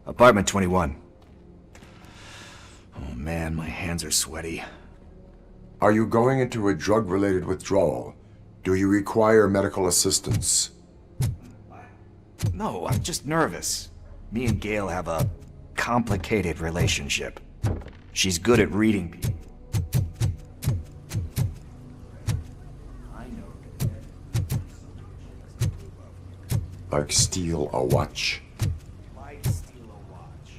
Apartment 21. Oh man, my hands are sweaty. Are you going into a drug-related withdrawal? Do you require medical assistance? No, I'm just nervous. Me and Gail have a complicated relationship. She's good at reading people. Like steal a watch? Might steal a watch.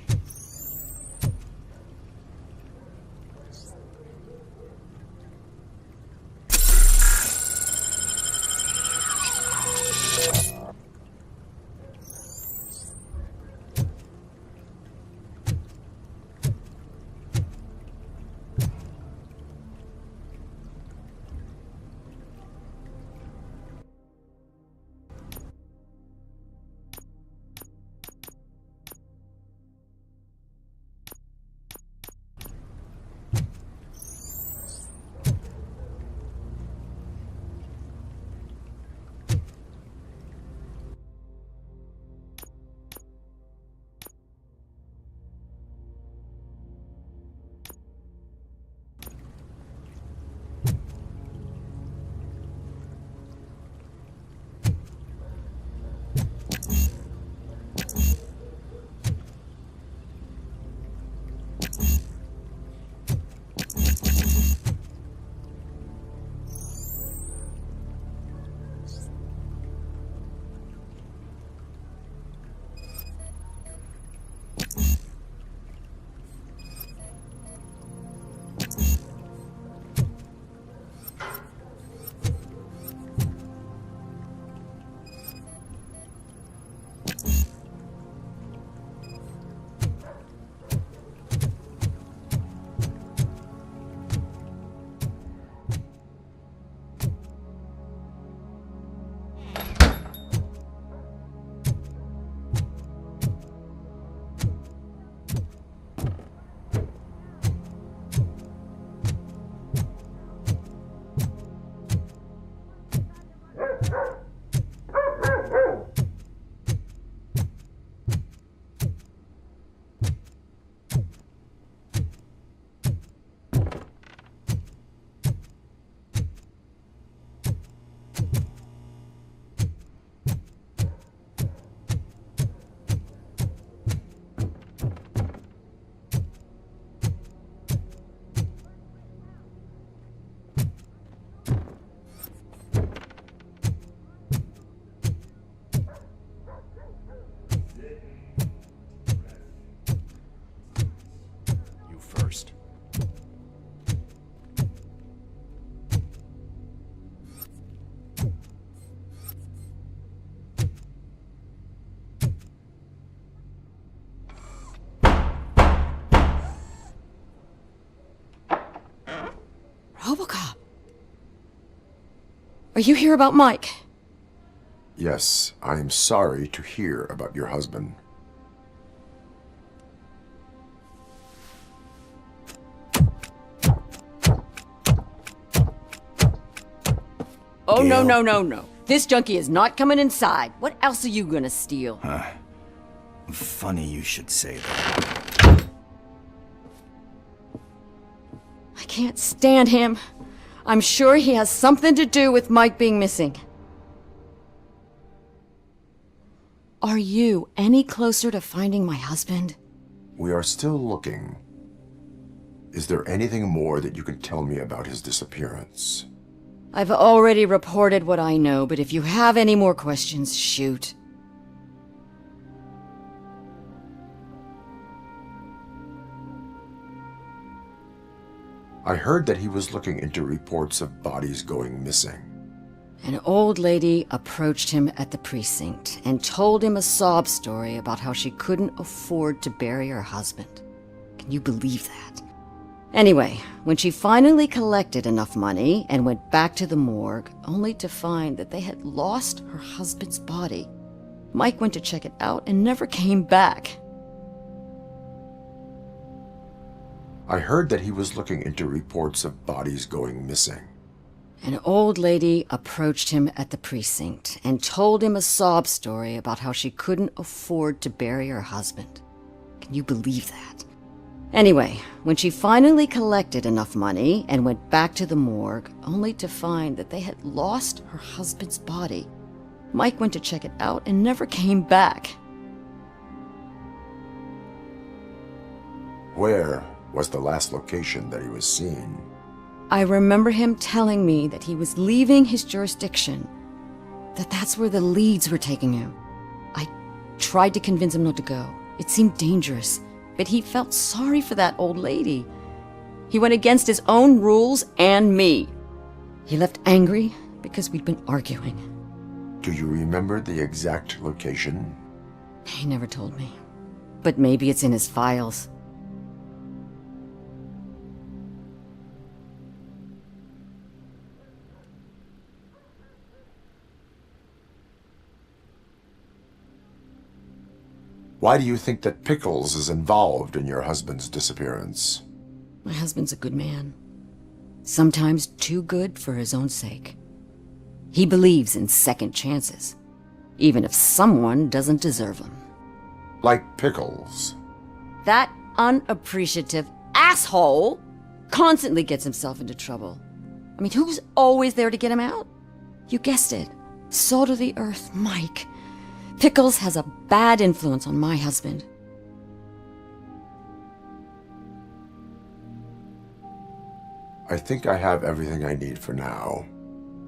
Robocop! Are you here about Mike? Yes, I am sorry to hear about your husband. Oh, Gail? no. This junkie is not coming inside. What else are you gonna steal? Funny you should say that. I can't stand him. I'm sure he has something to do with Mike being missing. Are you any closer to finding my husband? We are still looking. Is there anything more that you can tell me about his disappearance? I've already reported what I know, but if you have any more questions, shoot. I heard that he was looking into reports of bodies going missing. An old lady approached him at the precinct and told him a sob story about how she couldn't afford to bury her husband. Can you believe that? Anyway, when she finally collected enough money and went back to the morgue, only to find that they had lost her husband's body, Mike went to check it out and never came back. I heard that he was looking into reports of bodies going missing. An old lady approached him at the precinct and told him a sob story about how she couldn't afford to bury her husband. Can you believe that? Anyway, when she finally collected enough money and went back to the morgue, only to find that they had lost her husband's body, Mike went to check it out and never came back. Where was the last location that he was seen? I remember him telling me that he was leaving his jurisdiction, that's where the leads were taking him. I tried to convince him not to go. It seemed dangerous, but he felt sorry for that old lady. He went against his own rules and me. He left angry because we'd been arguing. Do you remember the exact location? He never told me, but maybe it's in his files. Why do you think that Pickles is involved in your husband's disappearance? My husband's a good man. Sometimes too good for his own sake. He believes in second chances, even if someone doesn't deserve them. Like Pickles. That unappreciative asshole constantly gets himself into trouble. I mean, who's always there to get him out? You guessed it. Salt of the earth, Mike. Pickles has a bad influence on my husband. I think I have everything I need for now.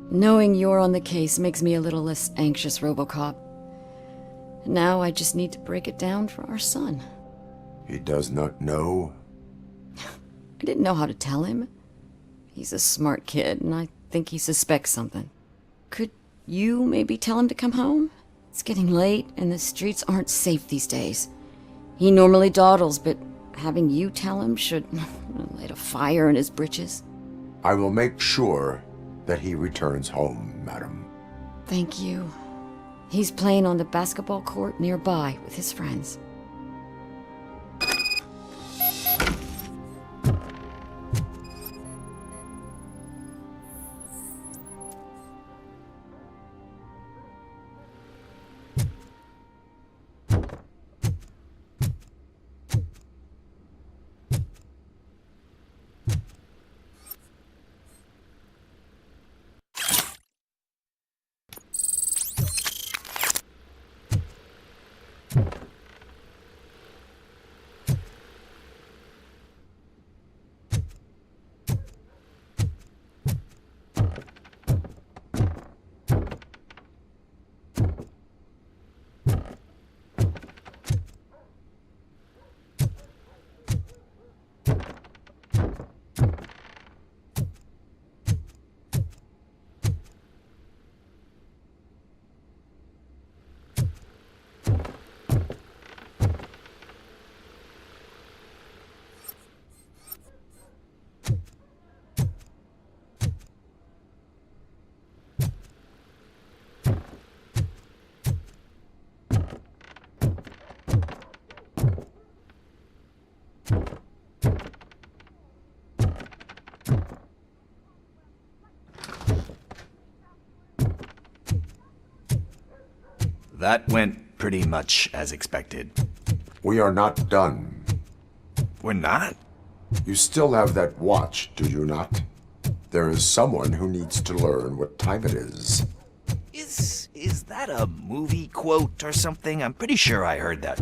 Knowing you're on the case makes me a little less anxious, Robocop. Now I just need to break it down for our son. He does not know? I didn't know how to tell him. He's a smart kid, and I think he suspects something. Could you maybe tell him to come home? It's getting late, and the streets aren't safe these days. He normally dawdles, but having you tell him should light a fire in his britches. I will make sure that he returns home, madam. Thank you. He's playing on the basketball court nearby with his friends. That went pretty much as expected. We are not done. We're not? You still have that watch, do you not? There is someone who needs to learn what time it is. Is that a movie quote or something? I'm pretty sure I heard that.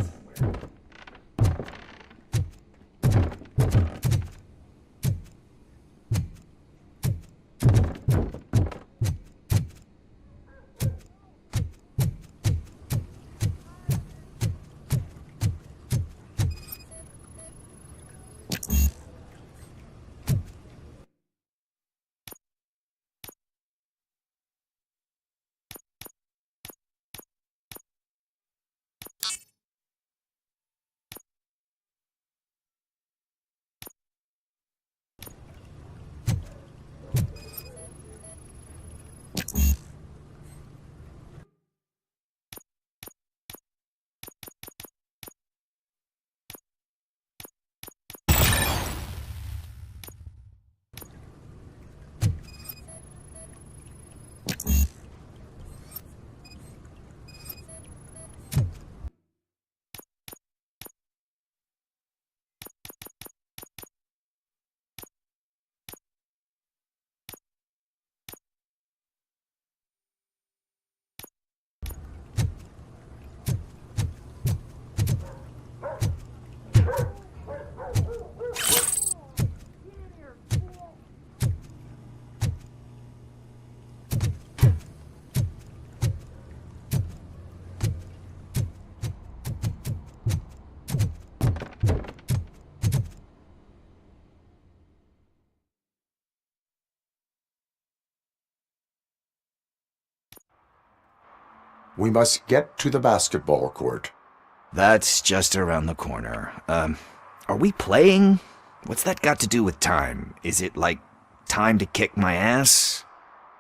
We must get to the basketball court. That's just around the corner. Are we playing? What's that got to do with time? Is it like time to kick my ass?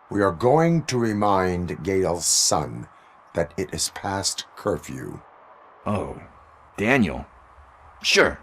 We are going to remind Gale's son that it is past curfew. Oh, Daniel. Sure.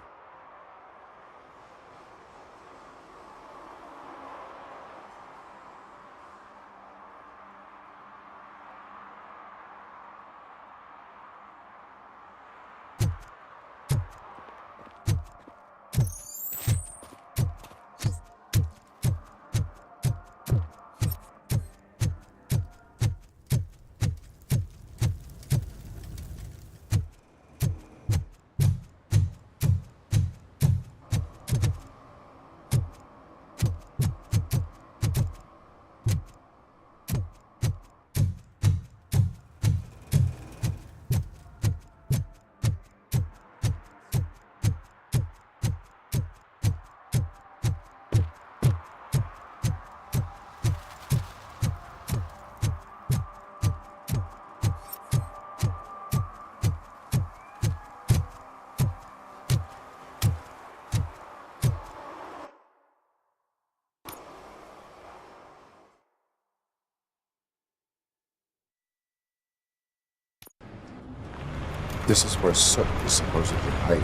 This is where Soot is supposedly hiding.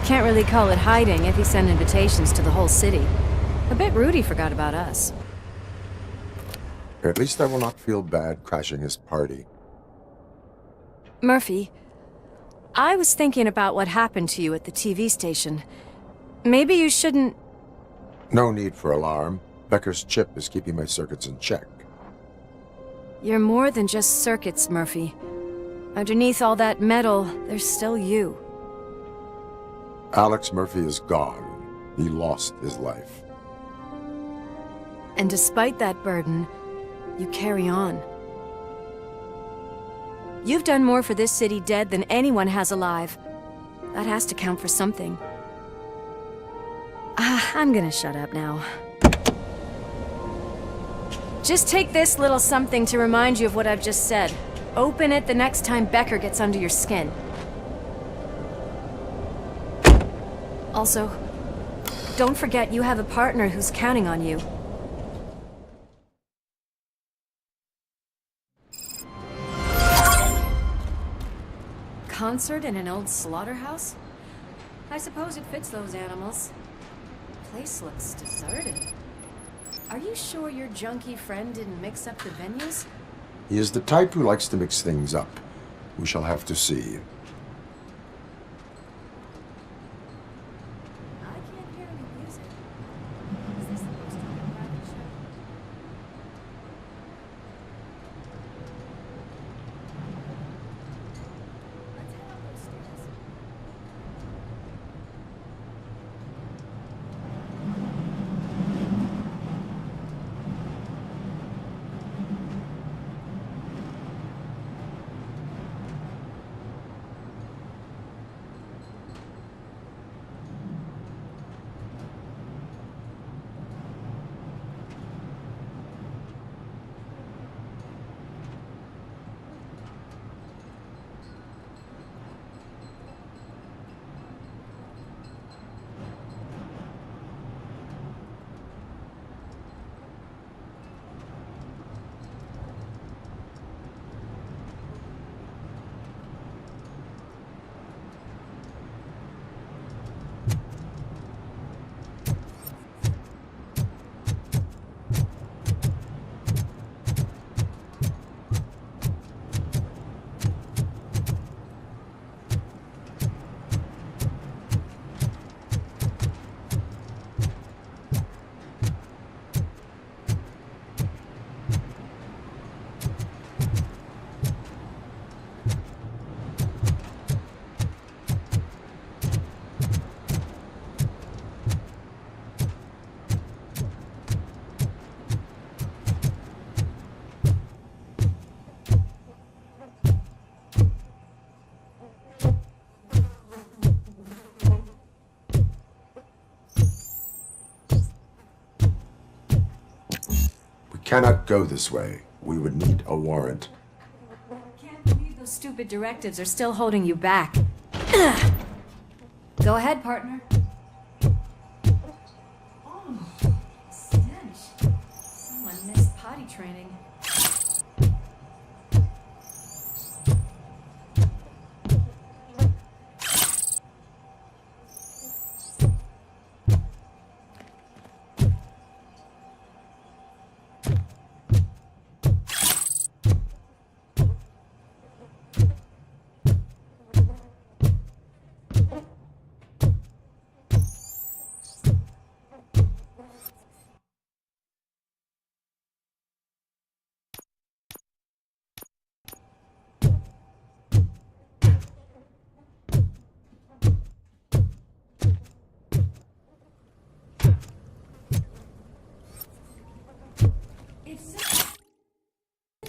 Can't really call it hiding if he sent invitations to the whole city. A bit rude he forgot about us. At least I will not feel bad crashing his party. Murphy, I was thinking about what happened to you at the TV station. Maybe you shouldn't... No need for alarm. Becker's chip is keeping my circuits in check. You're more than just circuits, Murphy. Underneath all that metal, there's still you. Alex Murphy is gone. He lost his life. And despite that burden, you carry on. You've done more for this city dead than anyone has alive. That has to count for something. I'm gonna shut up now. Just take this little something to remind you of what I've just said. Open it the next time Becker gets under your skin. Also, don't forget you have a partner who's counting on you. Concert in an old slaughterhouse? I suppose it fits those animals. Place looks deserted. Are you sure your junkie friend didn't mix up the venues? He is the type who likes to mix things up. We shall have to see. I can't hear any music. Is this supposed to be a private show? Let's head up those stairs. Cannot go this way. We would need a warrant. Can't believe those stupid directives are still holding you back. Go ahead, partner. Oh, stench. Someone missed potty training.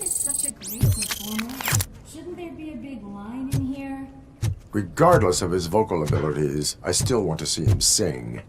Such a great performer. Shouldn't there be a big line in here? Regardless of his vocal abilities, I still want to see him sing.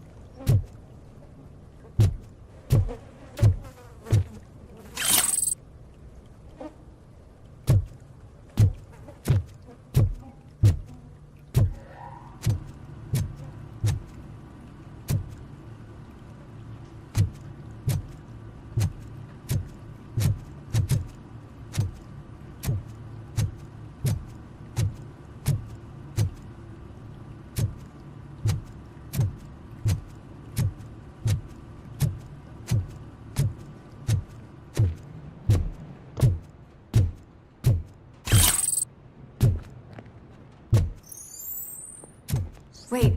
Wait.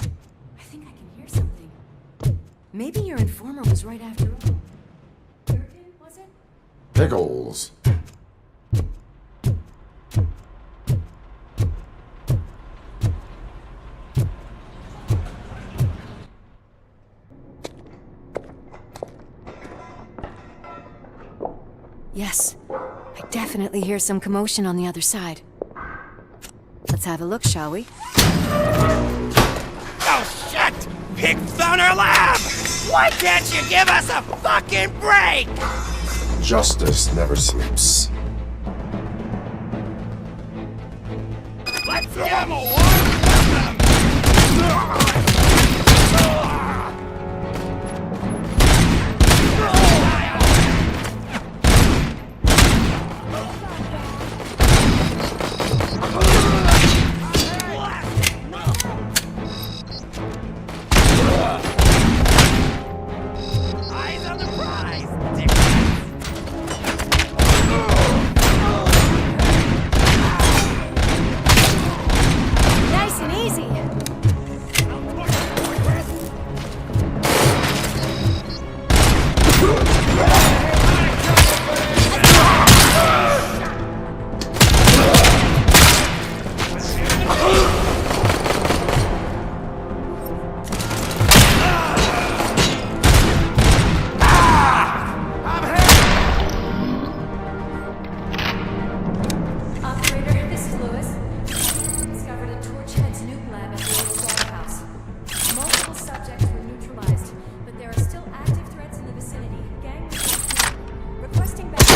I think I can hear something. Maybe your informer was right after all. Durkin, was it? Pickles. Yes. I definitely hear some commotion on the other side. Let's have a look, shall we? Oh, shit! Pig's on our lab! Why can't you give us a fucking break? Justice never sleeps. Let's give him a warm Eyes on the prize! Nice and easy. Operator, this is Lewis. Discovered a Torchhead's nuke lab at the old slaughterhouse. Multiple subjects were neutralized, but there are still active threats in the vicinity. Gang requesting backup.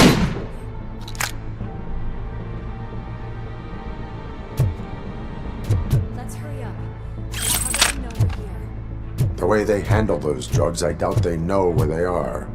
Let's hurry up. How do they know we're here? The way they handle those drugs, I doubt they know where they are.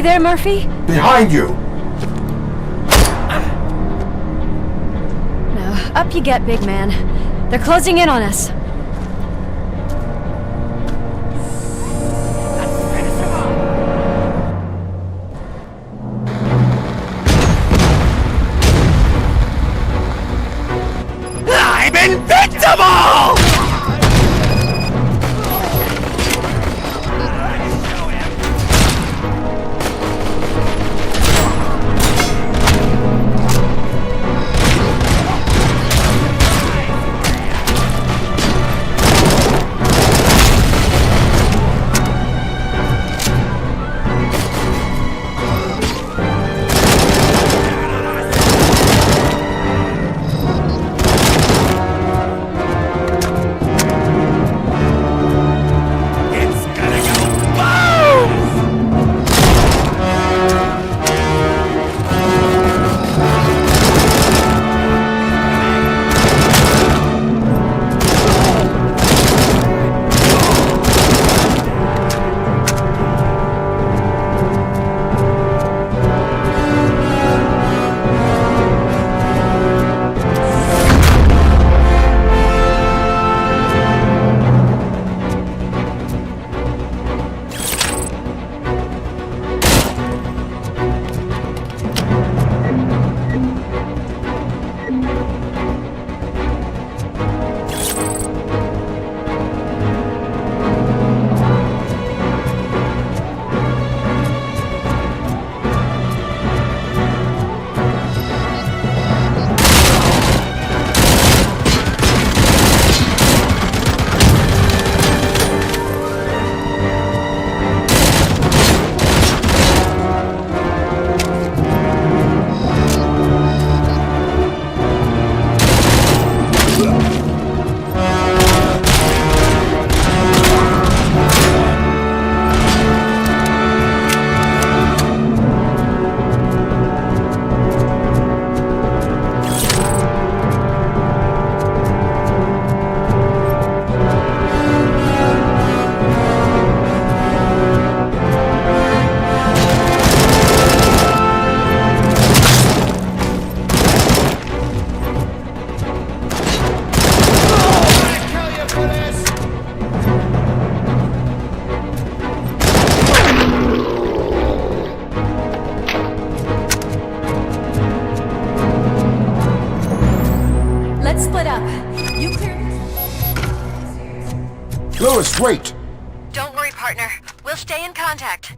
there, Murphy? Behind you! Now, up you get, big man. They're closing in on us. I'm invincible! Lewis, wait! Don't worry, partner. We'll stay in contact.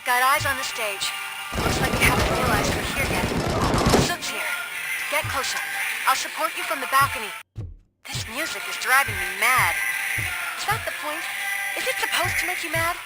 I've got eyes on the stage. Looks like you haven't realized we're here yet. Sook's here. Get closer. I'll support you from the balcony. This music is driving me mad. Is that the point? Is it supposed to make you mad?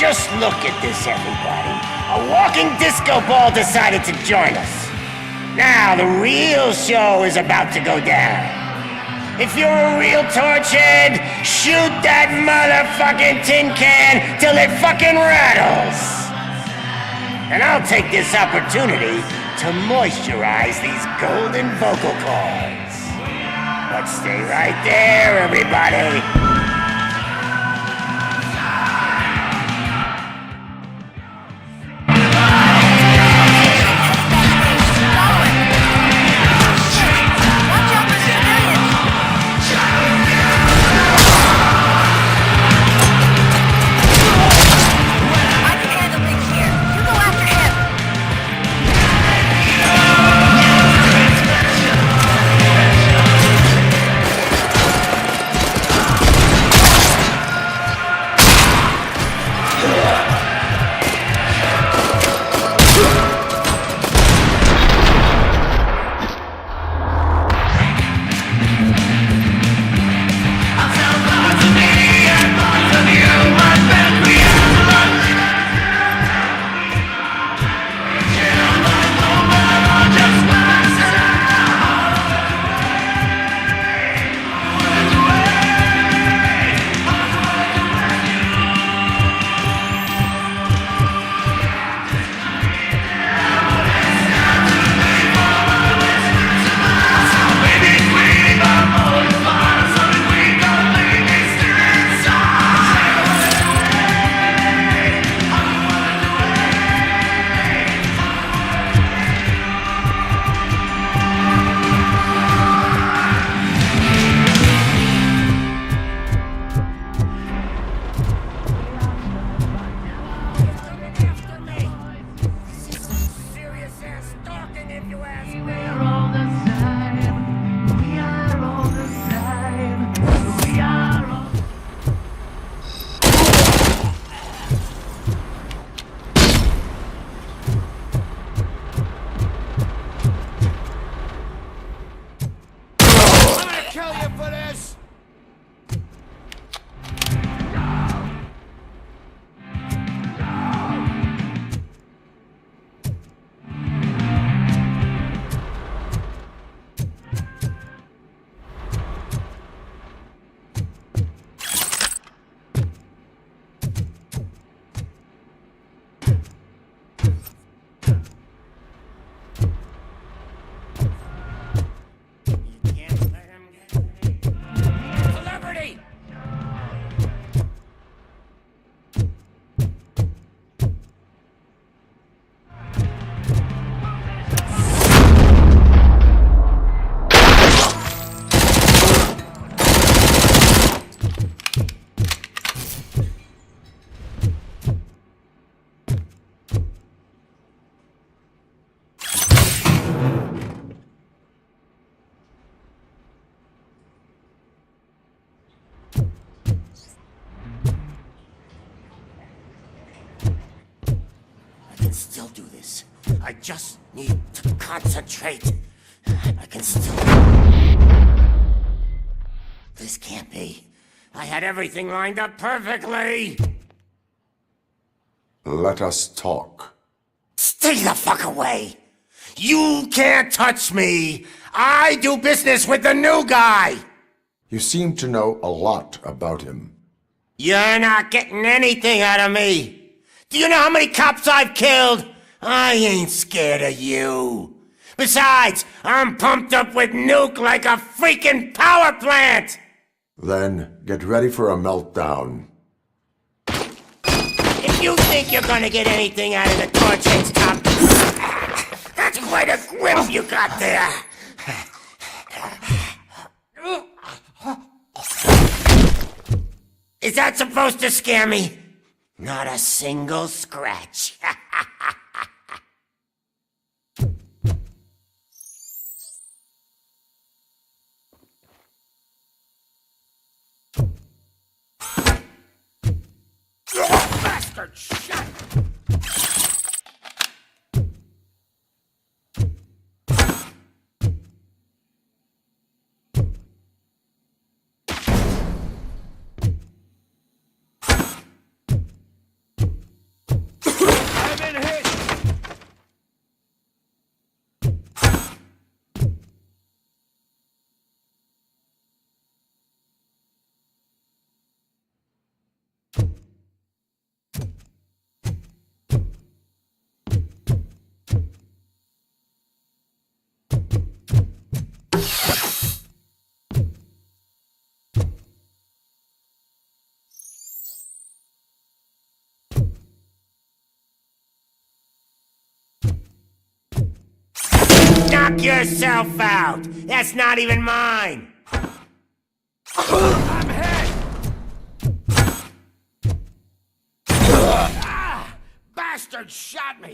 Just look at this, everybody. A walking disco ball decided to join us. Now the real show is about to go down. If you're a real torchhead, shoot that motherfucking tin can till it fucking rattles. And I'll take this opportunity to moisturize these golden vocal cords. But stay right there, everybody. still do this. I just need to concentrate. I can still... This can't be. I had everything lined up perfectly. Let us talk. Stay the fuck away. You can't touch me. I do business with the new guy. You seem to know a lot about him. You're not getting anything out of me. Do you know how many cops I've killed? I ain't scared of you. Besides, I'm pumped up with nuke like a freaking power plant. Then get ready for a meltdown. If you think you're gonna get anything out of the torch head's top, that's quite a grip you got there. Is that supposed to scare me? Not a single scratch. Bastard shit! Knock yourself out! That's not even mine! I'm hit! Ah! Bastard shot me!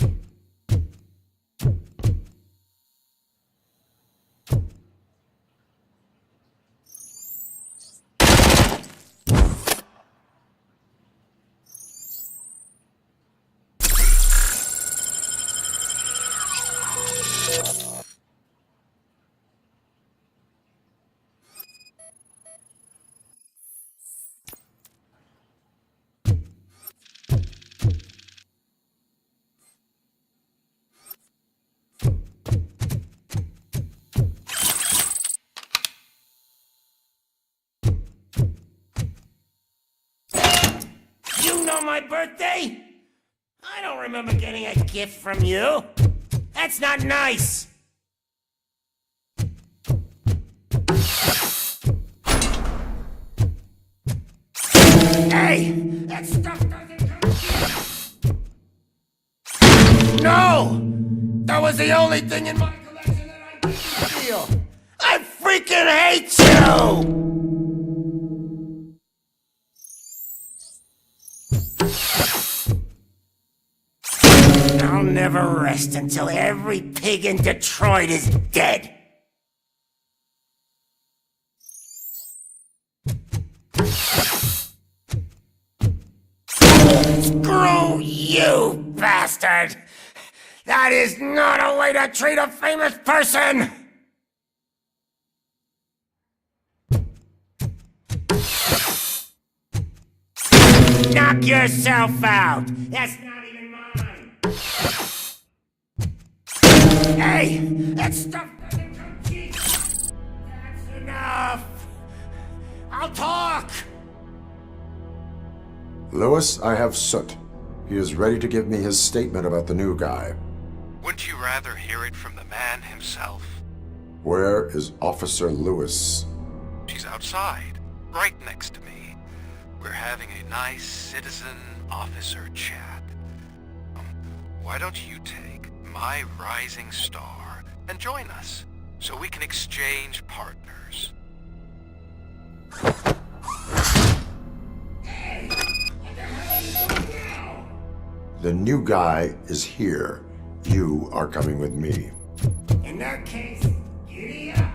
My birthday? I don't remember getting a gift from you. That's not nice. Hey, that stuff doesn't come cheap. No! That was the only thing in my collection that I didn't steal. I freaking hate you! I'll never rest until every pig in Detroit is dead. Screw you, bastard! That is not a way to treat a famous person! Knock yourself out! That's not even mine! Hey! That stuff doesn't come cheap! That's enough! I'll talk! Lewis, I have Soot. He is ready to give me his statement about the new guy. Wouldn't you rather hear it from the man himself? Where is Officer Lewis? She's outside, right next to me. We're having a nice citizen-officer chat. Why don't you take my rising star and join us, so we can exchange partners? The new guy is here. You are coming with me. In that case, giddy up!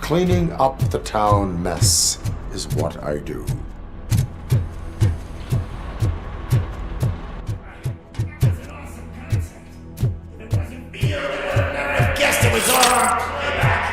Cleaning up the town mess is what I do. Guess it was all playback.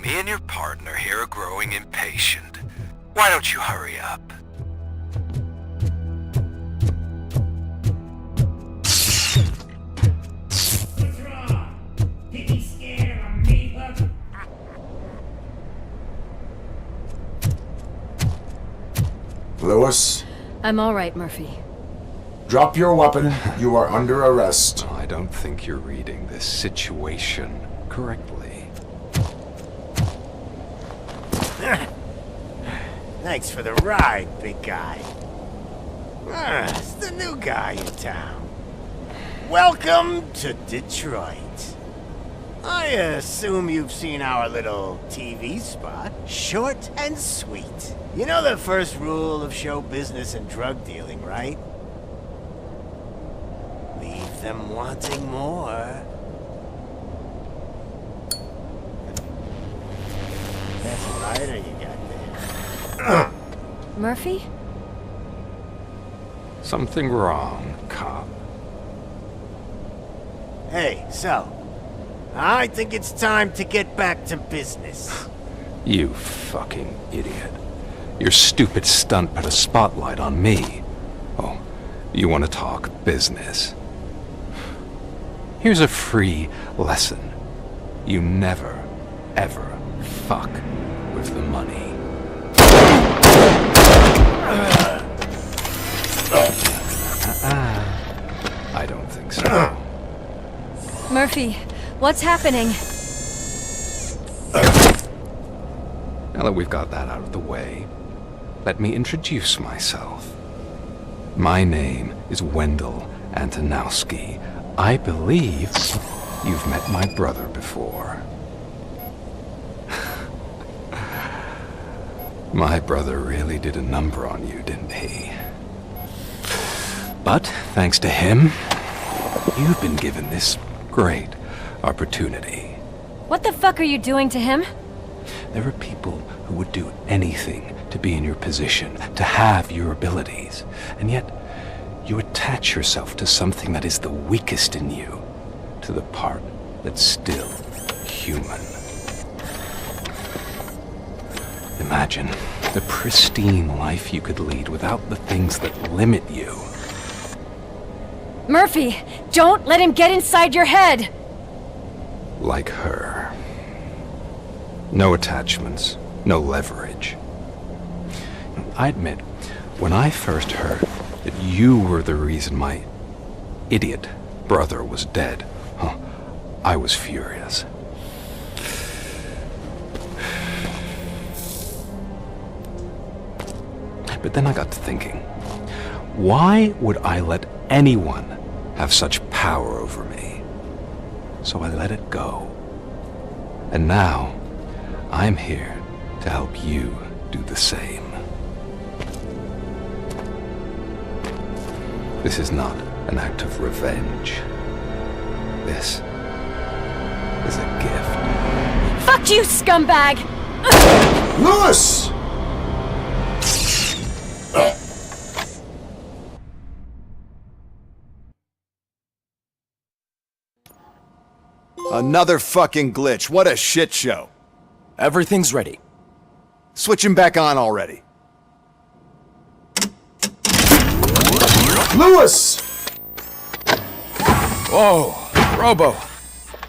Me and your partner here are growing impatient. Why don't you hurry up? What's wrong? Did he scared of a meat hook? Lewis, I'm all right, Murphy. drop your weapon. You are under arrest. I don't think you're reading this situation correctly. Thanks for the ride, big guy. It's the new guy in town. Welcome to Detroit. I assume you've seen our little TV spot. Short and sweet. You know the first rule of show business and drug dealing, right? Leave them wanting more. That's a lighter you got there. Murphy? Something wrong, cop. Hey, so, I think it's time to get back to business. You fucking idiot. Your stupid stunt put a spotlight on me. Oh, you want to talk business? Here's a free lesson. You never, ever fuck with the money. I don't think so. Murphy, what's happening? Now that we've got that out of the way, let me introduce myself. My name is Wendell Antonowski. I believe you've met my brother before. My brother really did a number on you, didn't he? But thanks to him, you've been given this great opportunity. What the fuck are you doing to him? There are people who would do anything to be in your position, to have your abilities, and yet you attach yourself to something that is the weakest in you, to the part that's still human. Imagine the pristine life you could lead without the things that limit you. Murphy, don't let him get inside your head! Like her. No attachments, no leverage. I admit, when I first heard that you were the reason my idiot brother was dead, I was furious. But then I got to thinking, why would I let anyone have such power over me? So I let it go. And now, I'm here to help you do the same. This is not an act of revenge. This is a gift. Fuck you, scumbag! Lewis! Another fucking glitch. What a shit show. Everything's ready. Switch him back on already. Lewis! Whoa, Robo.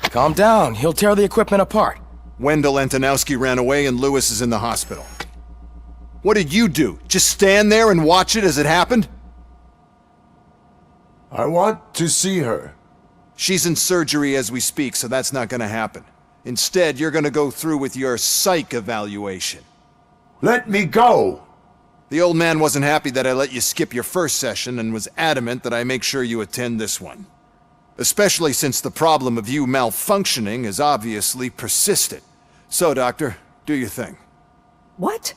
Calm down. He'll tear the equipment apart. Wendell Antonowski ran away and Lewis is in the hospital. What did you do? Just stand there and watch it as it happened? I want to see her. She's in surgery as we speak, so that's not gonna happen. Instead, you're gonna go through with your psych evaluation. Let me go! The old man wasn't happy that I let you skip your first session and was adamant that I make sure you attend this one. Especially since the problem of you malfunctioning has obviously persisted. So, Doctor, do your thing. What?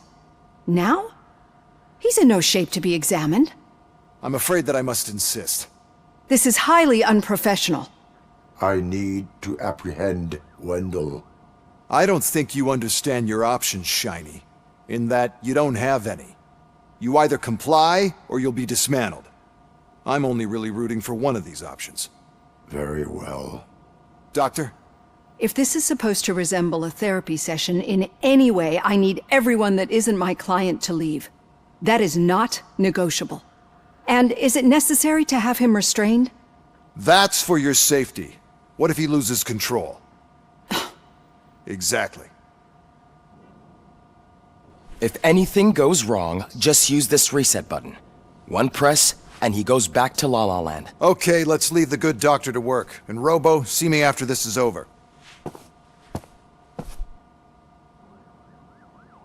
Now? He's in no shape to be examined. I'm afraid that I must insist. This is highly unprofessional. I need to apprehend Wendell. I don't think you understand your options, Shiny. In that you don't have any. You either comply, or you'll be dismantled. I'm only really rooting for one of these options. Very well. Doctor? If this is supposed to resemble a therapy session in any way, I need everyone that isn't my client to leave. That is not negotiable. And is it necessary to have him restrained? That's for your safety. What if he loses control? Exactly. If anything goes wrong, just use this reset button. One press, and he goes back to La La Land. Okay, let's leave the good doctor to work. And Robo, see me after this is over.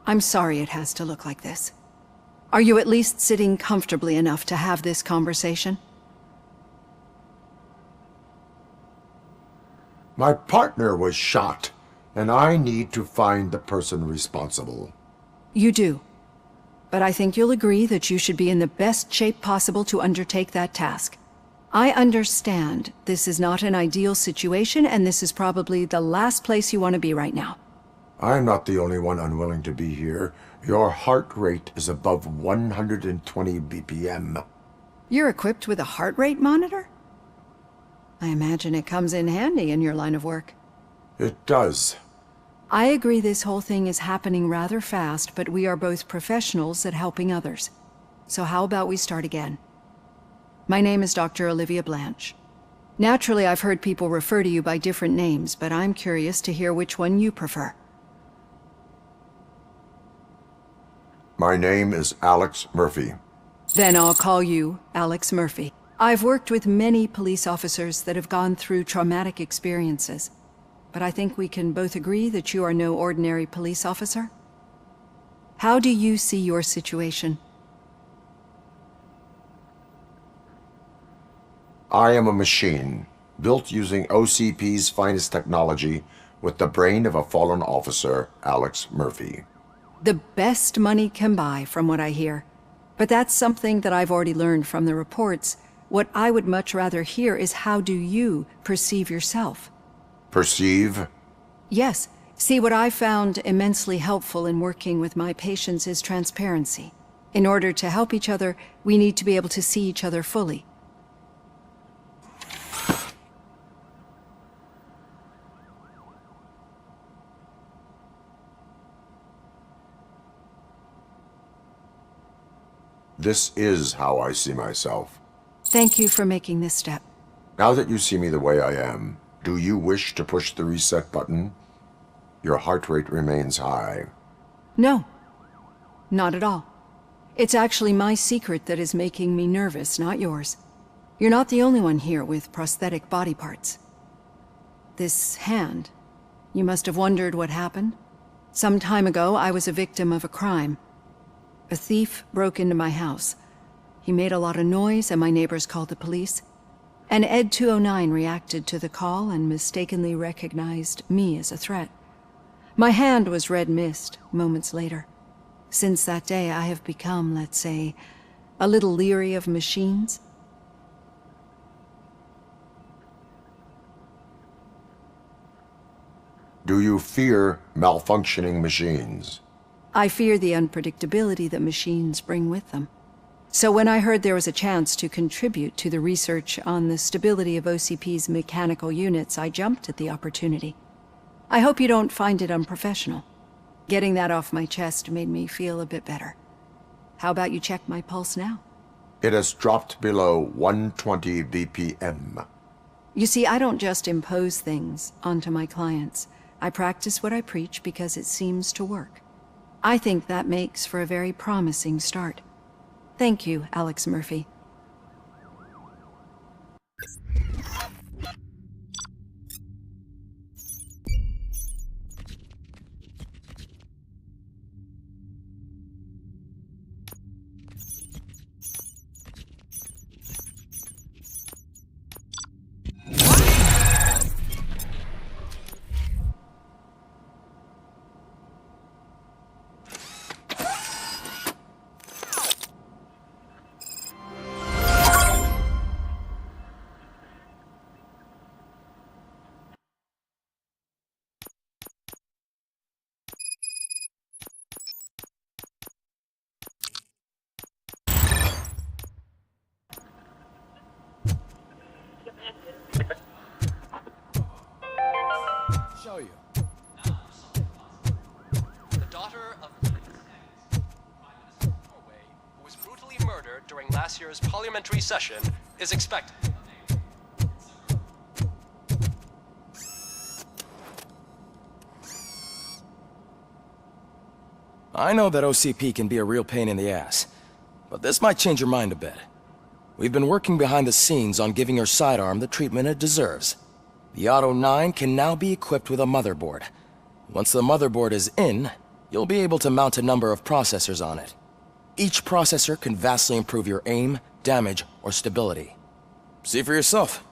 I'm sorry it has to look like this. Are you at least sitting comfortably enough to have this conversation? My partner was shot, and I need to find the person responsible. You do. But I think you'll agree that you should be in the best shape possible to undertake that task. I understand this is not an ideal situation, and this is probably the last place you want to be right now. I'm not the only one unwilling to be here. Your heart rate is above 120 BPM. You're equipped with a heart rate monitor? I imagine it comes in handy in your line of work. It does. I agree this whole thing is happening rather fast, but we are both professionals at helping others. So how about we start again? My name is Dr. Olivia Blanche. Naturally, I've heard people refer to you by different names, but I'm curious to hear which one you prefer. My name is Alex Murphy. Then I'll call you Alex Murphy. I've worked with many police officers that have gone through traumatic experiences, but I think we can both agree that you are no ordinary police officer. How do you see your situation? I am a machine, built using OCP's finest technology with the brain of a fallen officer, Alex Murphy. The best money can buy, from what I hear. But that's something that I've already learned from the reports. What I would much rather hear is how do you perceive yourself? Perceive? Yes. See, what I found immensely helpful in working with my patients is transparency. In order to help each other, we need to be able to see each other fully. This is how I see myself. Thank you for making this step. Now that you see me the way I am, do you wish to push the reset button? Your heart rate remains high. No, not at all. It's actually my secret that is making me nervous, not yours. You're not the only one here with prosthetic body parts. This hand, you must have wondered what happened. Some time ago, I was a victim of a crime. A thief broke into my house. He made a lot of noise and my neighbors called the police. And Ed 209 reacted to the call and mistakenly recognized me as a threat. My hand was red mist moments later. Since that day, I have become, let's say, a little leery of machines. Do you fear malfunctioning machines? I fear the unpredictability that machines bring with them. So when I heard there was a chance to contribute to the research on the stability of OCP's mechanical units, I jumped at the opportunity. I hope you don't find it unprofessional. Getting that off my chest made me feel a bit better. How about you check my pulse now? It has dropped below 120 BPM. You see, I don't just impose things onto my clients. I practice what I preach because it seems to work. I think that makes for a very promising start. Thank you, Alex Murphy. Show you. The daughter of Norway, who was brutally murdered during last year's parliamentary session, is expected. I know that OCP can be a real pain in the ass, but this might change your mind a bit. We've been working behind the scenes on giving her sidearm the treatment it deserves. The Auto 9 can now be equipped with a motherboard. Once the motherboard is in, you'll be able to mount a number of processors on it. Each processor can vastly improve your aim, damage, or stability. See for yourself.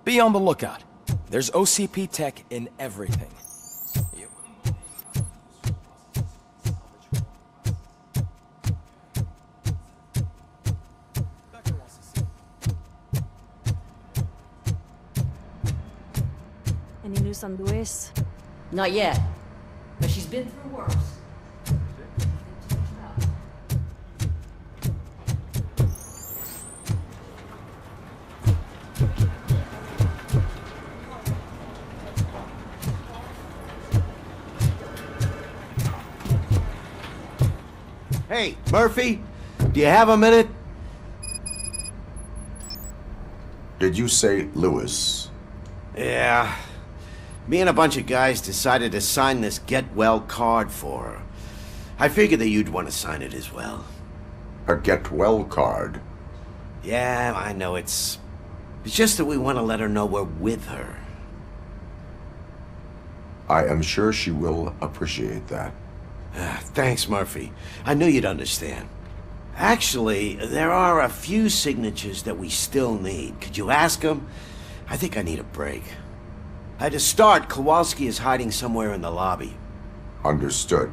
Be on the lookout. There's OCP tech in everything. Any news on Luis? Not yet, but she's been through worse. Hey, Murphy, do you have a minute? Did you say Lewis? Yeah, Me and a bunch of guys decided to sign this get well card for her. I figured that you'd want to sign it as well. A get well card. Yeah, I know it's just that we want to let her know we're with her. I am sure she will appreciate that. Thanks, Murphy. I knew you'd understand. Actually, there are a few signatures that we still need. Could you ask them? I think I need a break. To start, Kowalski is hiding somewhere in the lobby. Understood.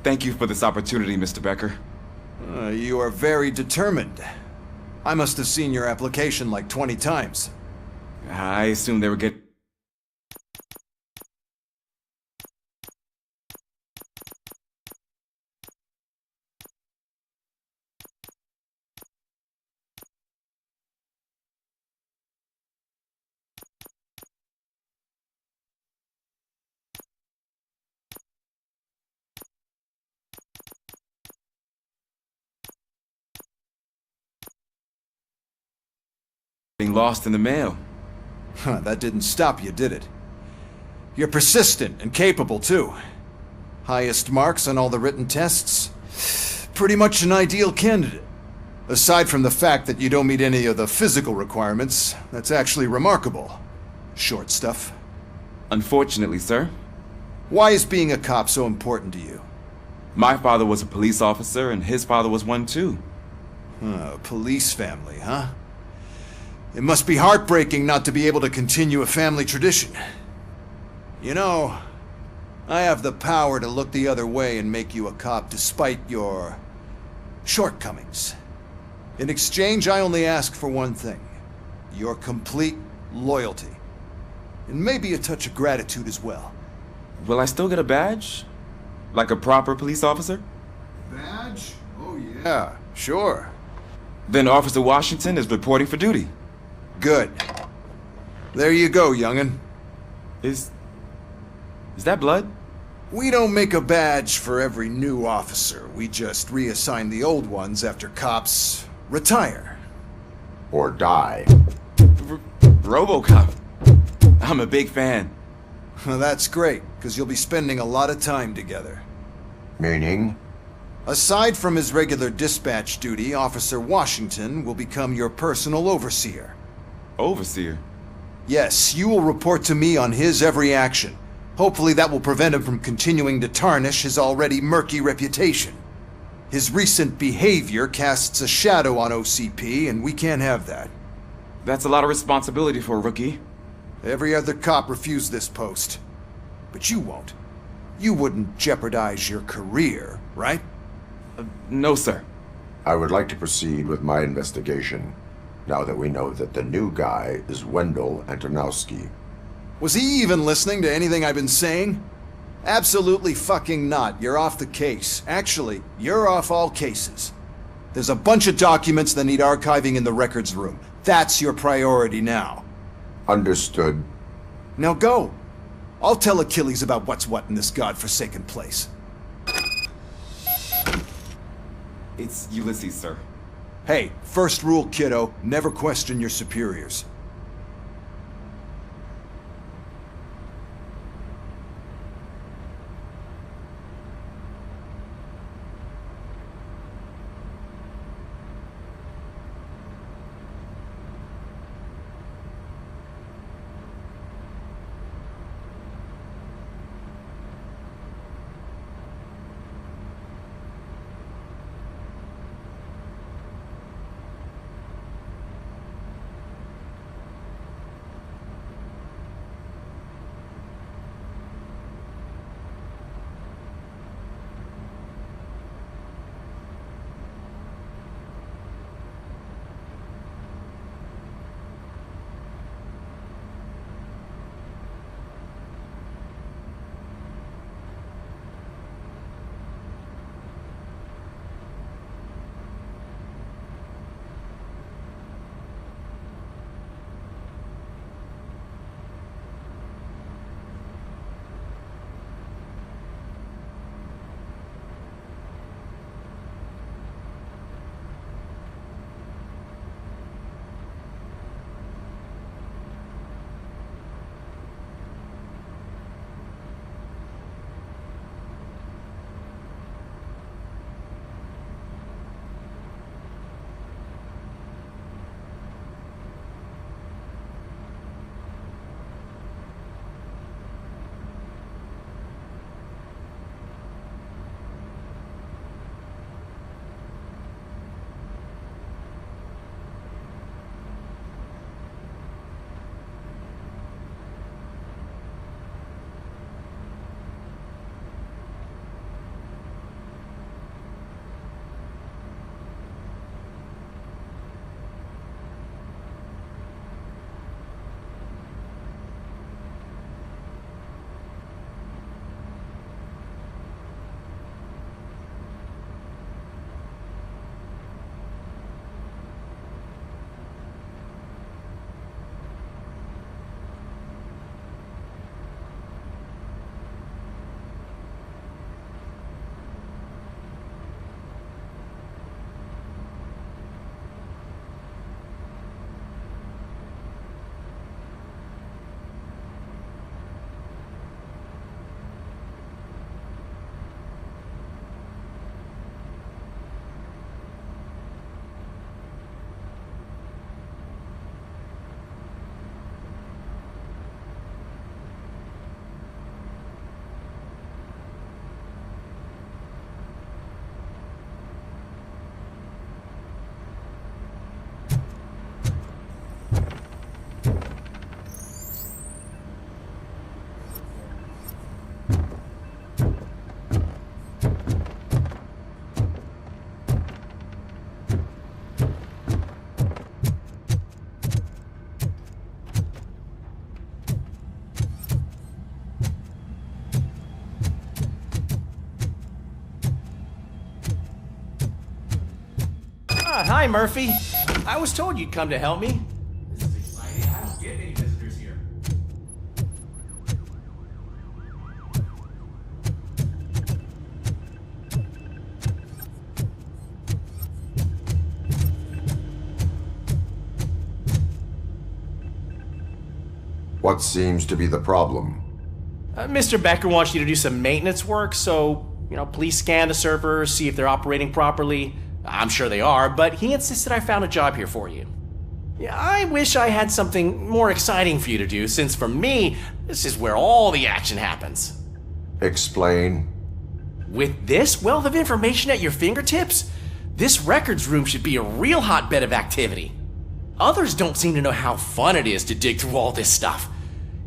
Thank you for this opportunity, Mr. Becker. You are very determined. I must have seen your application like 20 times. I assumed they were getting lost in the mail. That didn't stop you, did it? You're persistent and capable, too. Highest marks on all the written tests. Pretty much an ideal candidate. Aside from the fact that you don't meet any of the physical requirements, that's actually remarkable. Short stuff. Unfortunately, sir. Why is being a cop so important to you? My father was a police officer, and his father was one, too. Police family, huh? It must be heartbreaking not to be able to continue a family tradition. You know, I have the power to look the other way and make you a cop despite your shortcomings. In exchange, I only ask for one thing. Your complete loyalty. And maybe a touch of gratitude as well. Will I still get a badge? Like a proper police officer? Badge? Oh yeah, sure. Then Officer Washington is reporting for duty. Good. There you go, young'un. Is that blood? We don't make a badge for every new officer. We just reassign the old ones after cops retire. Or die. Robocop. I'm a big fan. That's great, because you'll be spending a lot of time together. Meaning? Aside from his regular dispatch duty, Officer Washington will become your personal overseer. Overseer? Yes, you will report to me on his every action. Hopefully that will prevent him from continuing to tarnish his already murky reputation. His recent behavior casts a shadow on OCP, and we can't have that. That's a lot of responsibility for a rookie. Every other cop refused this post. But you won't. You wouldn't jeopardize your career, right? No, sir. I would like to proceed with my investigation, now that we know that the new guy is Wendell Antonowski. Was he even listening to anything I've been saying? Absolutely fucking not. You're off the case. Actually, you're off all cases. There's a bunch of documents that need archiving in the records room. That's your priority now. Understood. Now go. I'll tell Achilles about what's what in this godforsaken place. It's Ulysses, sir. Hey, first rule, kiddo, never question your superiors. Hi, Murphy. I was told you'd come to help me. This is exciting. I don't get any visitors here. What seems to be the problem? Mr. Becker wants you to do some maintenance work, so, please scan the servers, see if they're operating properly. I'm sure they are, but he insisted I found a job here for you. Yeah, I wish I had something more exciting for you to do, since for me, this is where all the action happens. Explain. With this wealth of information at your fingertips, this records room should be a real hotbed of activity. Others don't seem to know how fun it is to dig through all this stuff.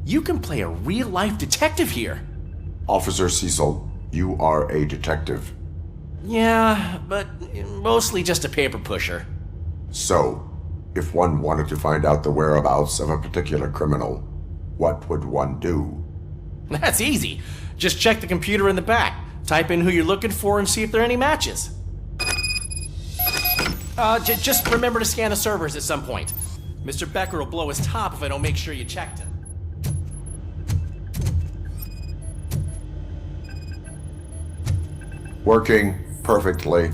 You can play a real-life detective here. Officer Cecil, you are a detective. Yeah, but mostly just a paper pusher. So, if one wanted to find out the whereabouts of a particular criminal, what would one do? That's easy. Just check the computer in the back, type in who you're looking for, and see if there are any matches. Just remember to scan the servers at some point. Mr. Becker will blow his top if I don't make sure you checked him. Working perfectly.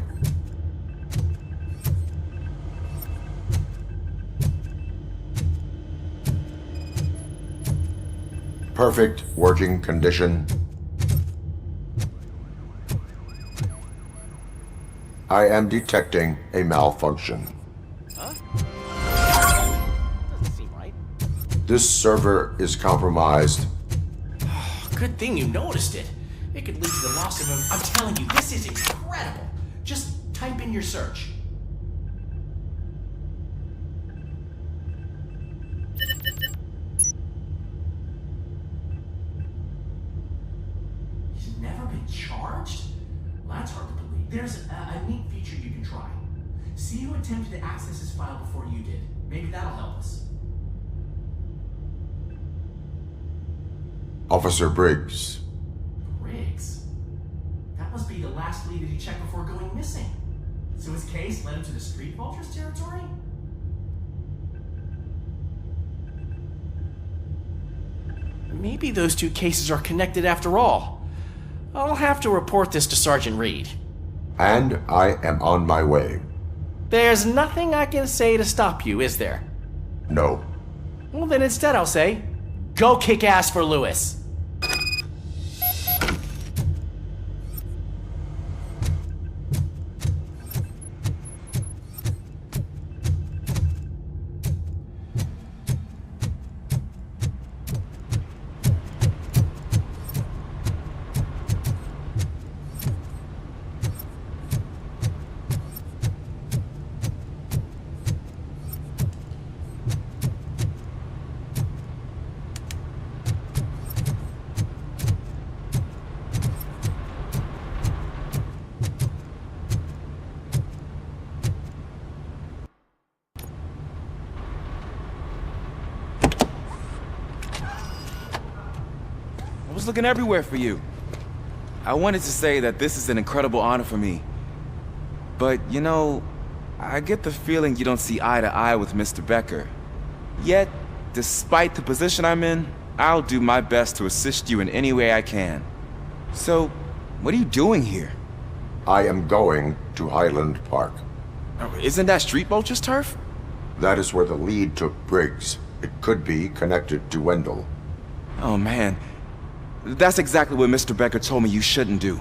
Perfect working condition. I am detecting a malfunction. Huh? Doesn't seem right. This server is compromised. Good thing you noticed it. It could lead to the loss of him. I'm telling you, this is incredible. Just type in your search. He's never been charged? Well, that's hard to believe. There's a neat feature you can try. See who attempted to access his file before you did. Maybe that'll help us. Officer Briggs. Briggs? That must be the last lead that he checked before going missing. So his case led him to the Street Vultures territory? Maybe those two cases are connected after all. I'll have to report this to Sergeant Reed. And I am on my way. There's nothing I can say to stop you, is there? No. Well, then instead I'll say, go kick ass for Lewis. I was looking everywhere for you. I wanted to say that this is an incredible honor for me. But, I get the feeling you don't see eye to eye with Mr. Becker. Yet, despite the position I'm in, I'll do my best to assist you in any way I can. So, what are you doing here? I am going to Highland Park. Isn't that Street Vulture's turf? That is where the lead took Briggs. It could be connected to Wendell. Oh, man. That's exactly what Mr. Becker told me you shouldn't do.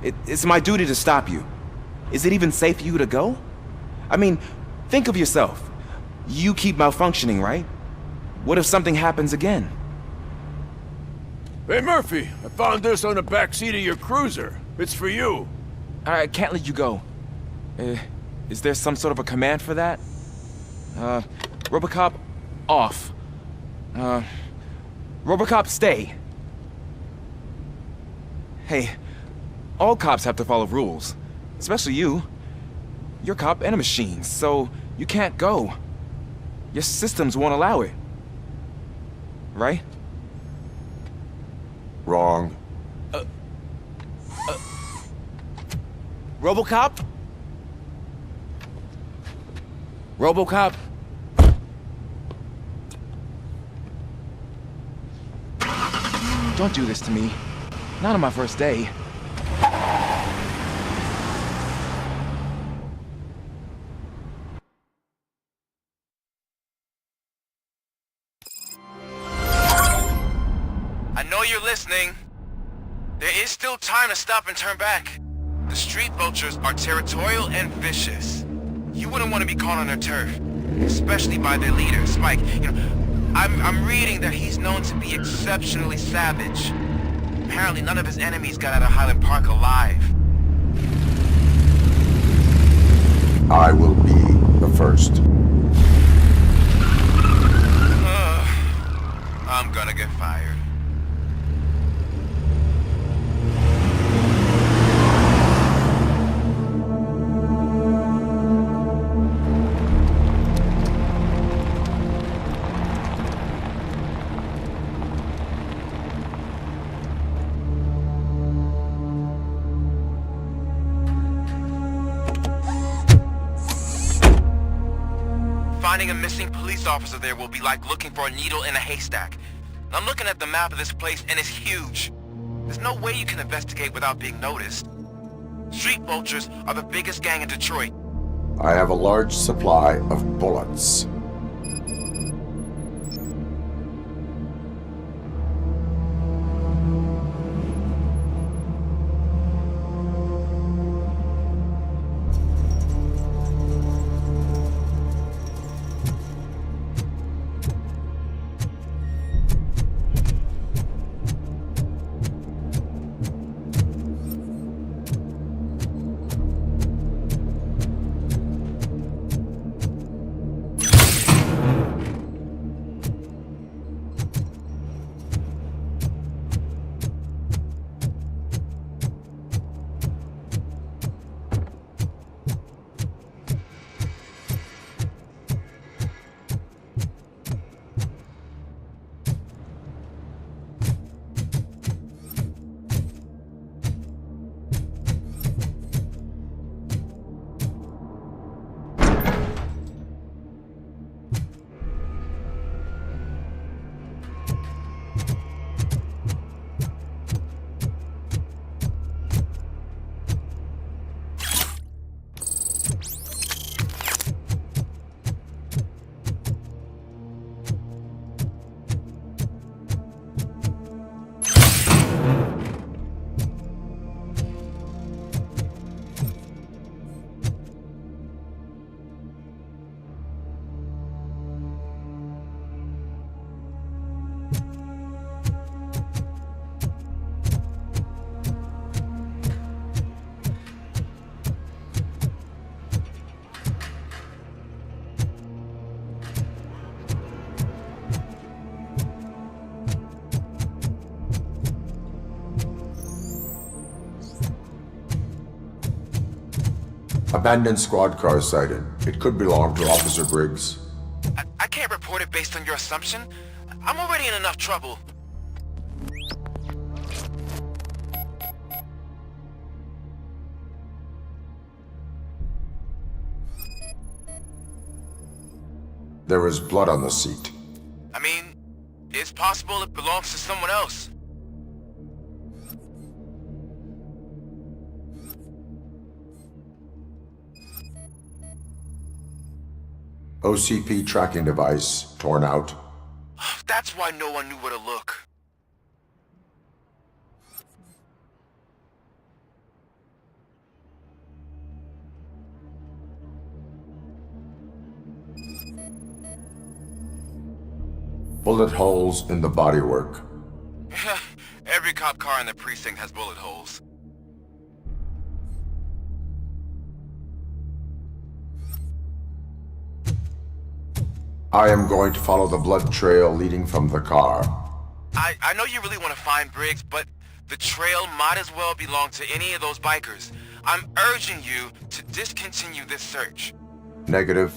It's my duty to stop you. Is it even safe for you to go? I mean, think of yourself. You keep malfunctioning, right? What if something happens again? Hey, Murphy, I found this on the back seat of your cruiser. It's for you. I can't let you go. Is there some sort of a command for that? Robocop, off. Robocop, stay. Hey, all cops have to follow rules. Especially you. You're a cop and a machine, so you can't go. Your systems won't allow it. Right? Wrong. Robocop? Robocop? Don't do this to me. Not on my first day. I know you're listening. There is still time to stop and turn back. The street vultures are territorial and vicious. You wouldn't want to be caught on their turf, especially by their leader, Spike. You know, I'm reading that he's known to be exceptionally savage. Apparently none of his enemies got out of Highland Park alive. I will be the first. I'm gonna get fired. Finding a missing police officer there will be like looking for a needle in a haystack. I'm looking at the map of this place and it's huge. There's no way you can investigate without being noticed. Street vultures are the biggest gang in Detroit. I have a large supply of bullets. Abandoned squad car sighted. It could belong to Officer Briggs. I can't report it based on your assumption. I'm already in enough trouble. There was blood on the seat. I mean, it's possible it belongs to someone else. OCP tracking device torn out. That's why no one knew where to look. Bullet holes in the bodywork. Every cop car in the precinct has bullet holes. I am going to follow the blood trail leading from the car. I know you really want to find Briggs, but the trail might as well belong to any of those bikers. I'm urging you to discontinue this search. Negative.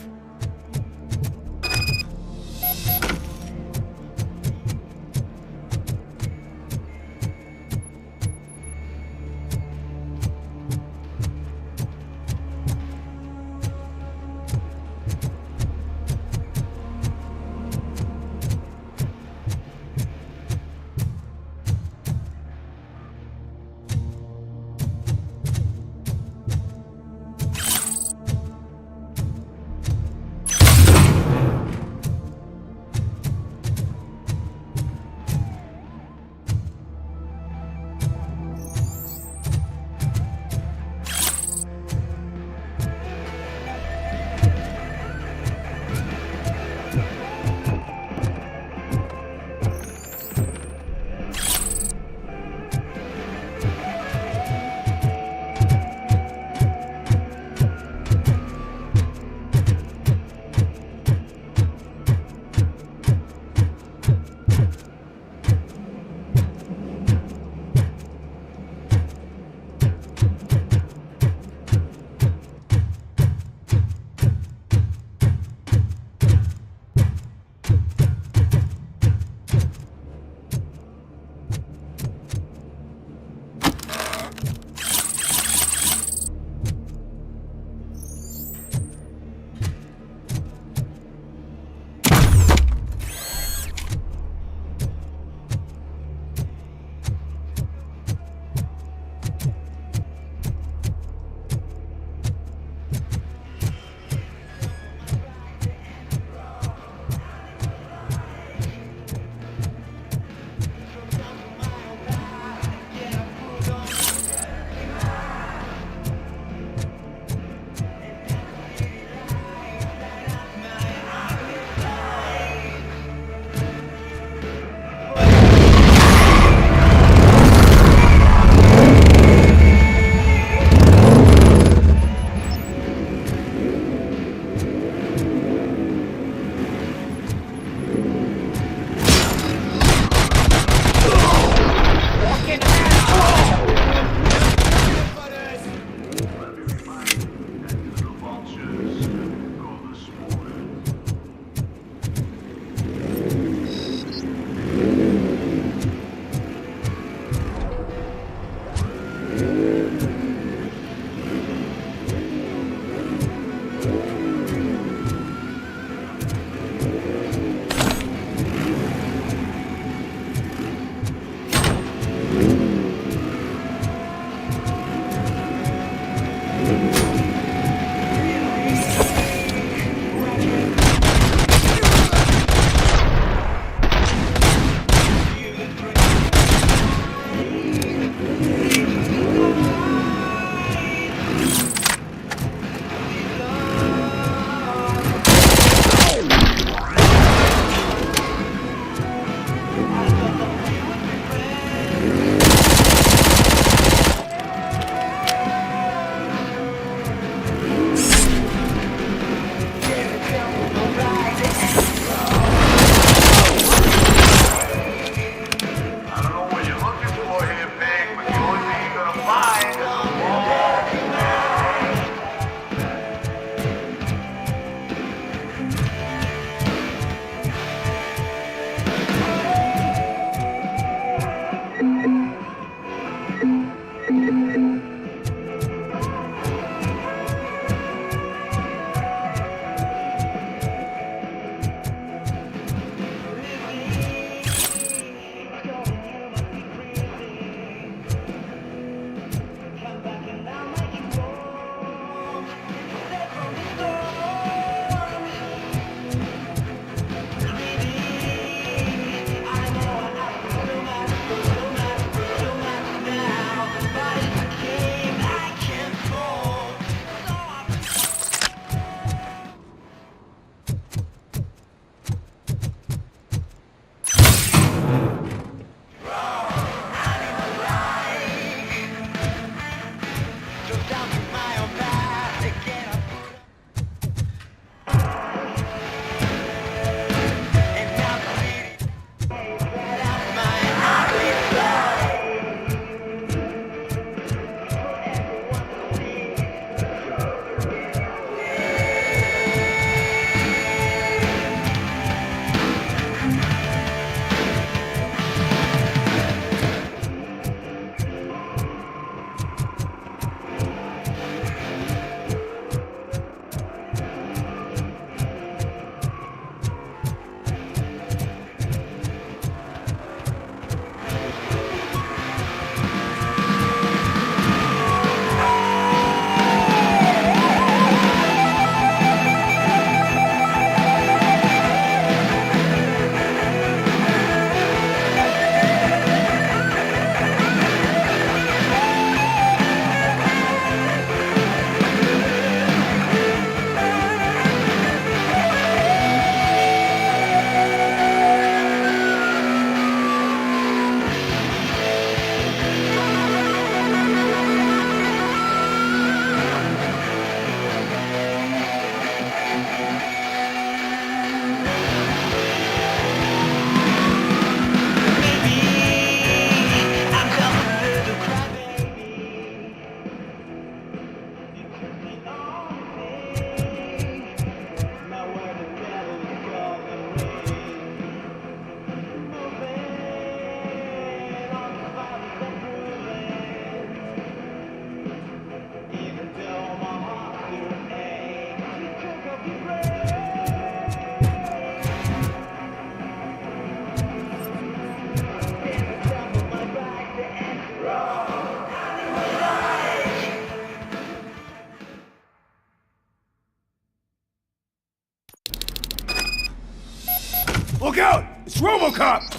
It's Robocop!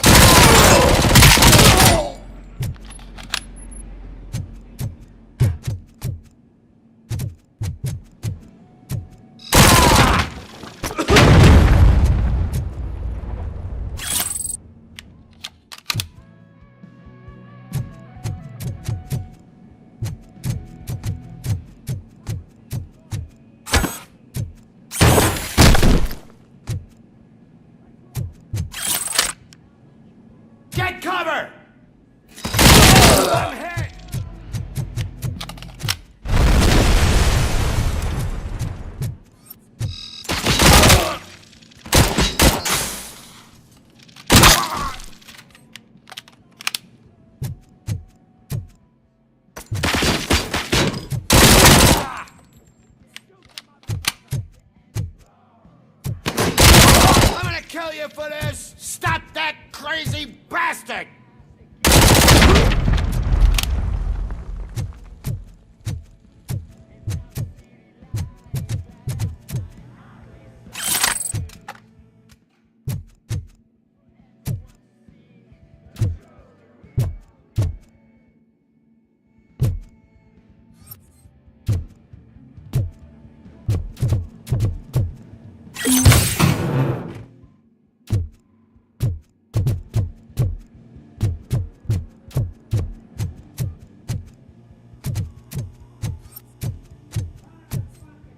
Get cover! I'm hit! I'm gonna kill you for this! Stop that crazy bastard!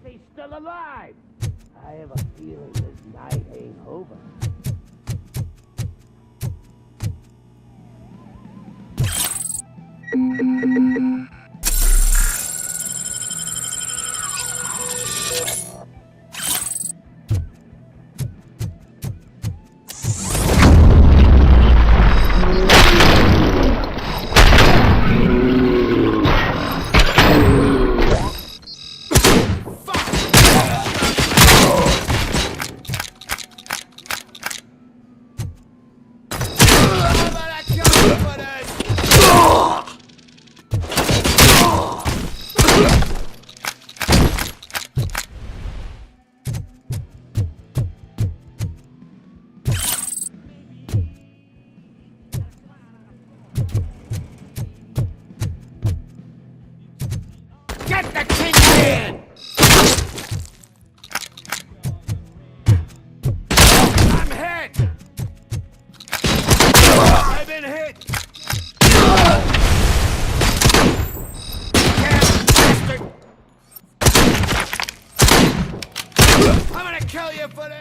He's still alive! I have a feeling this night ain't over. Get the kingpin! I'm hit! I've been hit! Damn bastard! I'm gonna kill you for this!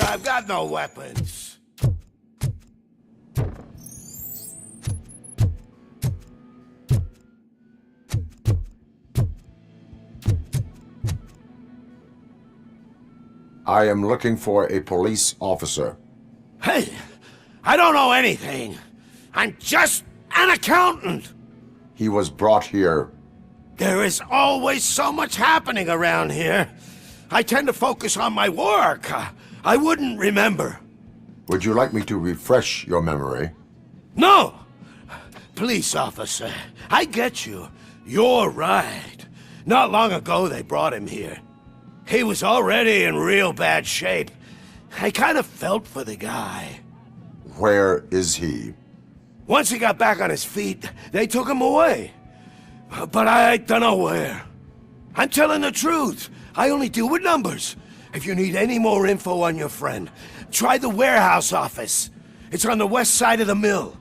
I've got no weapons. I am looking for a police officer. Hey, I don't know anything. I'm just an accountant. He was brought here. There is always so much happening around here. I tend to focus on my work. I wouldn't remember. Would you like me to refresh your memory? No! Police officer, I get you. You're right. Not long ago they brought him here. He was already in real bad shape. I kind of felt for the guy. Where is he? Once he got back on his feet, they took him away. But I don't know where. I'm telling the truth. I only deal with numbers. If you need any more info on your friend, try the warehouse office. It's on the west side of the mill.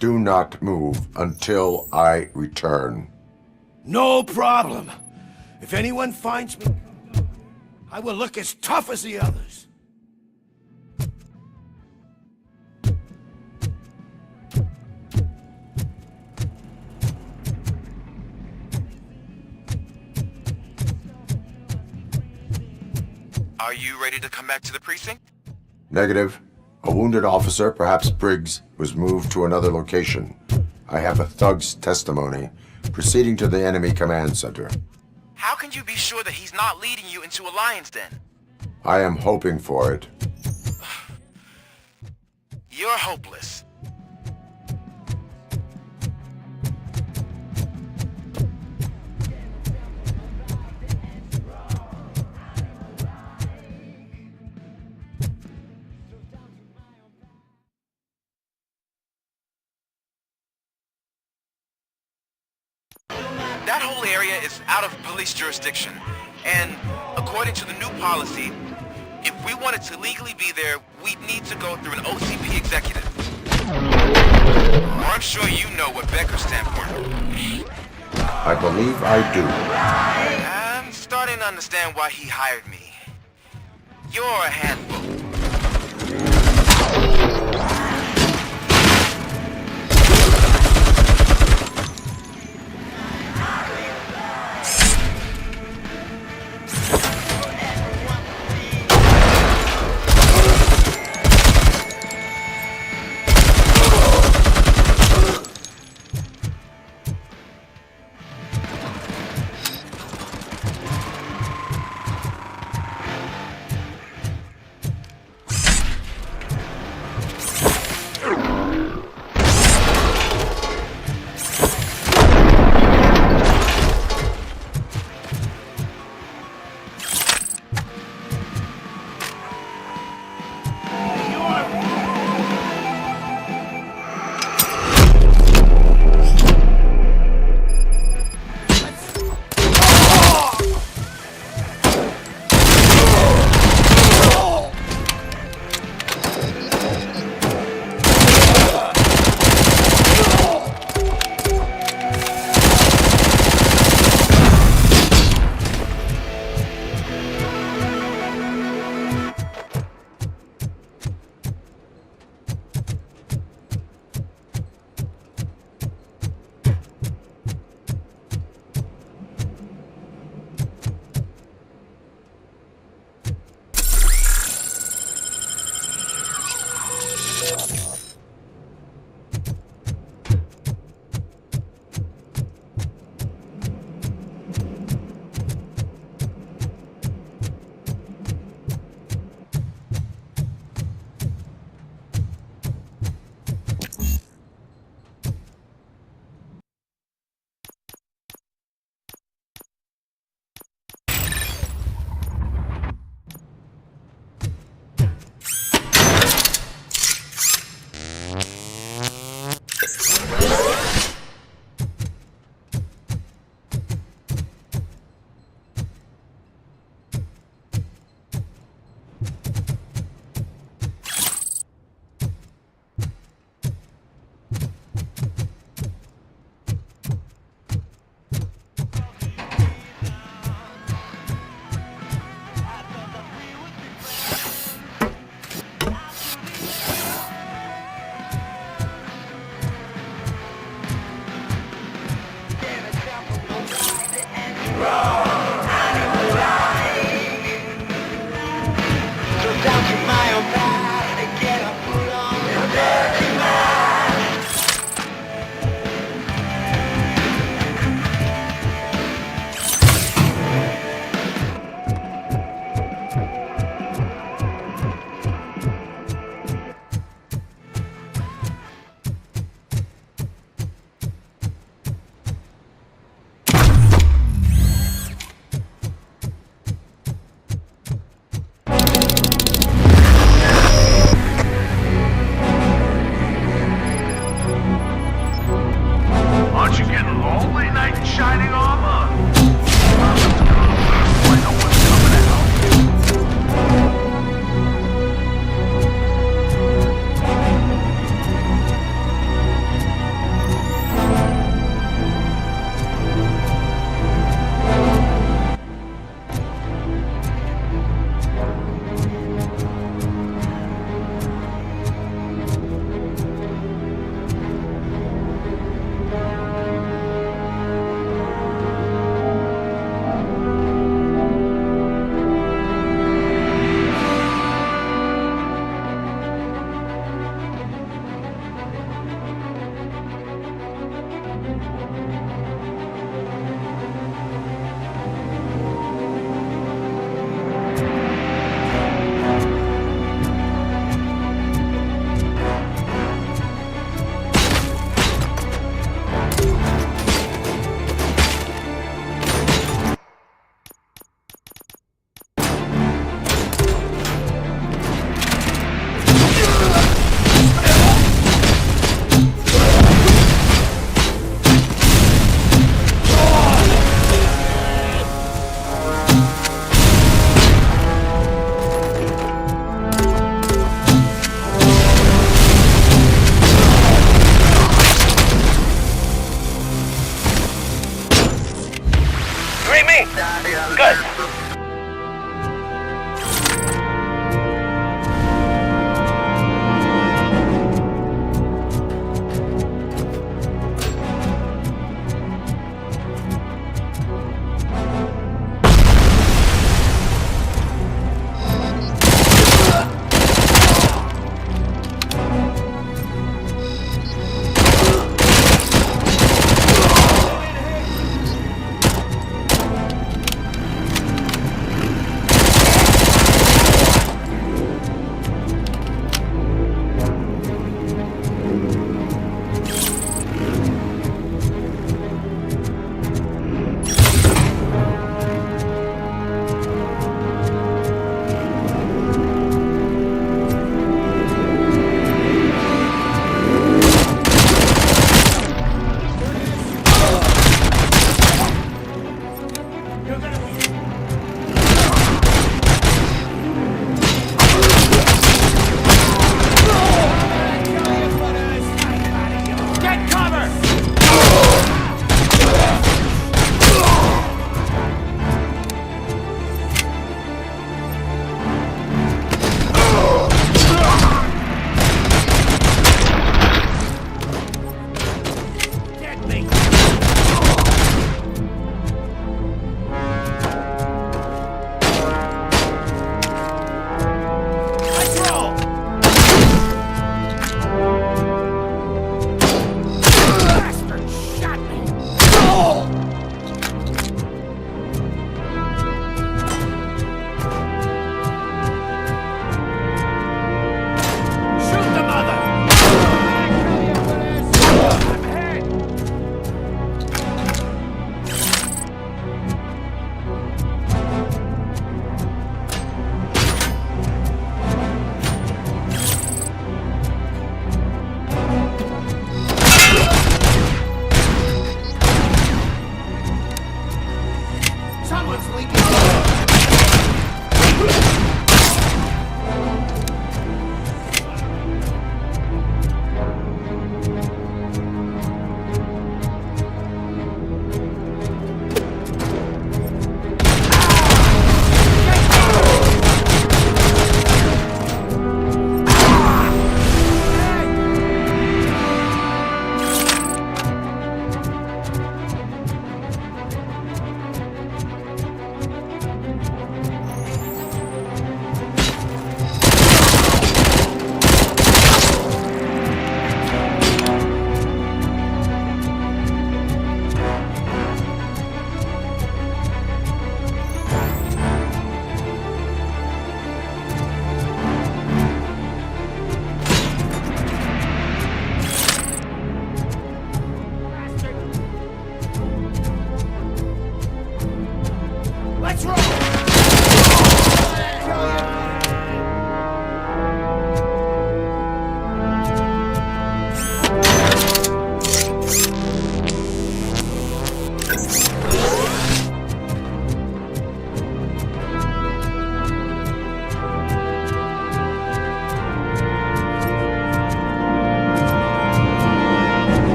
Do not move until I return. No problem. If anyone finds me, I will look as tough as the others. Are you ready to come back to the precinct? Negative. A wounded officer, perhaps Briggs, was moved to another location. I have a thug's testimony proceeding to the enemy command center. How can you be sure that he's not leading you into a lion's den? I am hoping for it. You're hopeless. That whole area is out of police jurisdiction, and according to the new policy, if we wanted to legally be there, we'd need to go through an OCP executive. I'm sure you know what Becker's standpoint is. I believe I do. I'm starting to understand why he hired me. You're a handful.